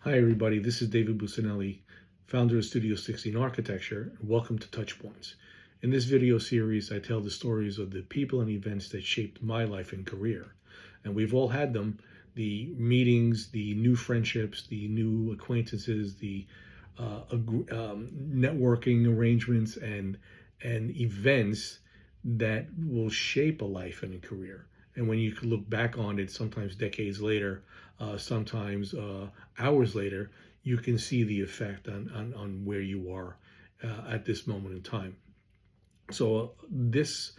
Hi everybody, this is David Bucinelli, founder of Studio 16 Architecture, and welcome to Touchpoints. In this video series, I tell the stories of the people and events that shaped my life and career. And we've all had them, the meetings, the new friendships, the new acquaintances, the networking arrangements and events that will shape a life and a career. And when you can look back on it, sometimes decades later, sometimes hours later, you can see the effect on where you are at this moment in time. So this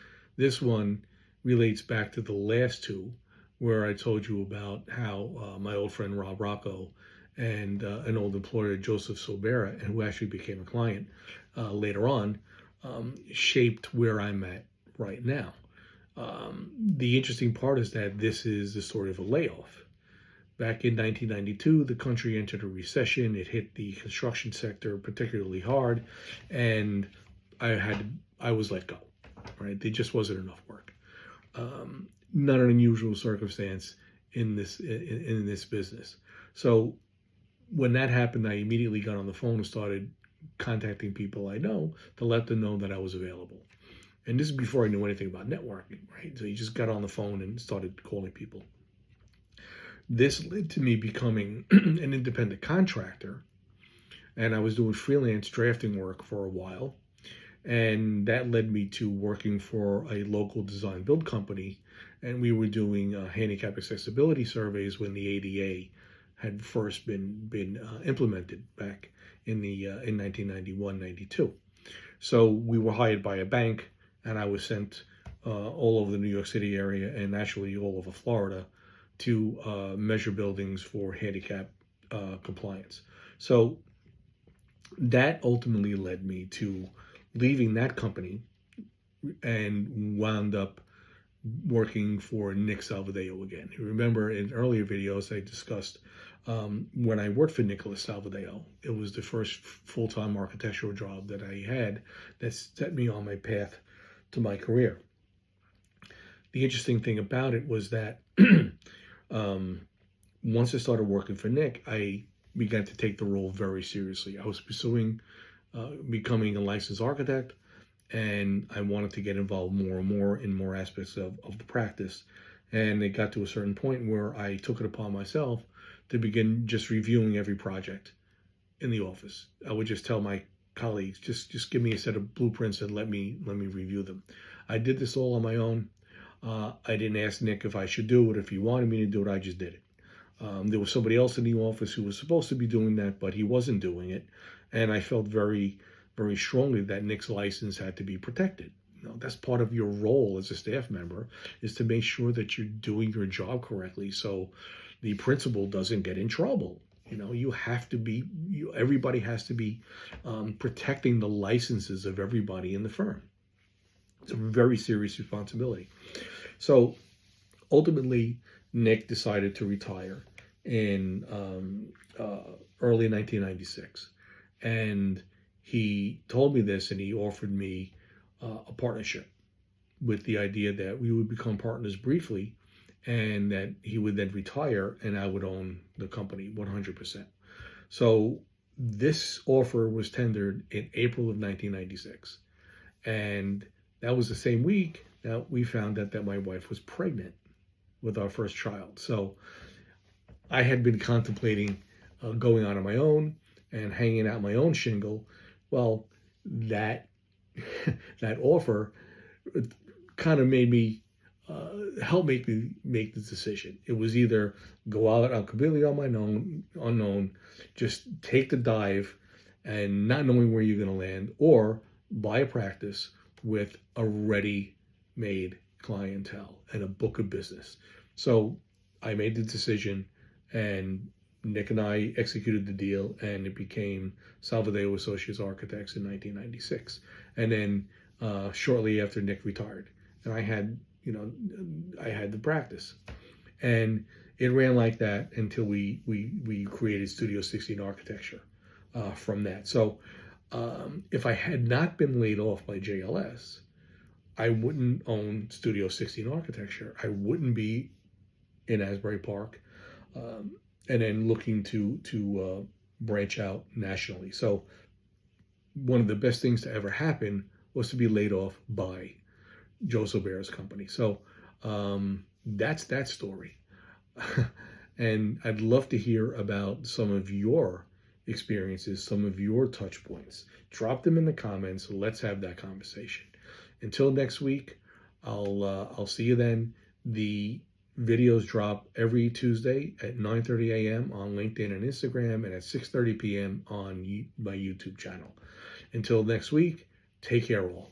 one relates back to the last two, where I told you about how my old friend Rob Rocco and an old employer, Joseph Sobera, and who actually became a client later on, shaped where I'm at right now. The interesting part is that this is the story of a layoff. Back in 1992, the country entered a recession. It hit the construction sector particularly hard, and I was let go. Right, there just wasn't enough work. Not an unusual circumstance in this business. So when that happened, I immediately got on the phone and started contacting people I know to let them know that I was available. And this is before I knew anything about networking, right? So you just got on the phone and started calling people. This led to me becoming an independent contractor, and I was doing freelance drafting work for a while. And that led me to working for a local design build company, and we were doing handicap accessibility surveys when the ADA had first been implemented back in 1991-92. So we were hired by a bank, and I was sent all over the New York City area and actually all over Florida to measure buildings for handicap compliance. So that ultimately led me to leaving that company and wound up working for Nick Salvadeo again. You remember in earlier videos I discussed when I worked for Nicholas Salvadeo. It was the first full-time architectural job that I had that set me on my path to my career. The interesting thing about it was that once I started working for Nick, I began to take the role very seriously. I was pursuing becoming a licensed architect, and I wanted to get involved more and more in more aspects of the practice. And it got to a certain point where I took it upon myself to begin just reviewing every project in the office. I would just tell my colleagues, just give me a set of blueprints and let me review them. I did this all on my own. I didn't ask Nick if I should do it. If he wanted me to do it, I just did it. There was somebody else in the office who was supposed to be doing that, but he wasn't doing it. And I felt very, very strongly that Nick's license had to be protected. You know, that's part of your role as a staff member, is to make sure that you're doing your job correctly so the principal doesn't get in trouble. You know, you have to be, everybody has to be protecting the licenses of everybody in the firm. It's a very serious responsibility. So ultimately, Nick decided to retire in early 1996. And he told me this, and he offered me a partnership with the idea that we would become partners briefly, and that he would then retire and I would own the company 100%. So this offer was tendered in April of 1996. And that was the same week that we found out that my wife was pregnant with our first child. So I had been contemplating going out on my own and hanging out my own shingle. Well, that that offer kind of made me helped make me make the decision. It was either go out completely on my own, unknown, just take the dive and not knowing where you're going to land, or buy a practice with a ready-made clientele and a book of business. So I made the decision, and Nick and I executed the deal, and it became Salvadeo Associates Architects in 1996. And then shortly after, Nick retired, and I had the practice, and it ran like that until we created Studio 16 Architecture from that. So if I had not been laid off by JLS, I wouldn't own Studio 16 Architecture. I wouldn't be in Asbury Park. and then looking to branch out nationally. So one of the best things to ever happen was to be laid off by Joe Sobero's company. So that's that story. And I'd love to hear about some of your experiences, some of your touch points. Drop them in the comments. Let's have that conversation. Until next week, I'll see you then. The videos drop every Tuesday at 9:30 a.m. on LinkedIn and Instagram, and at 6:30 p.m. on my YouTube channel. Until next week, take care all.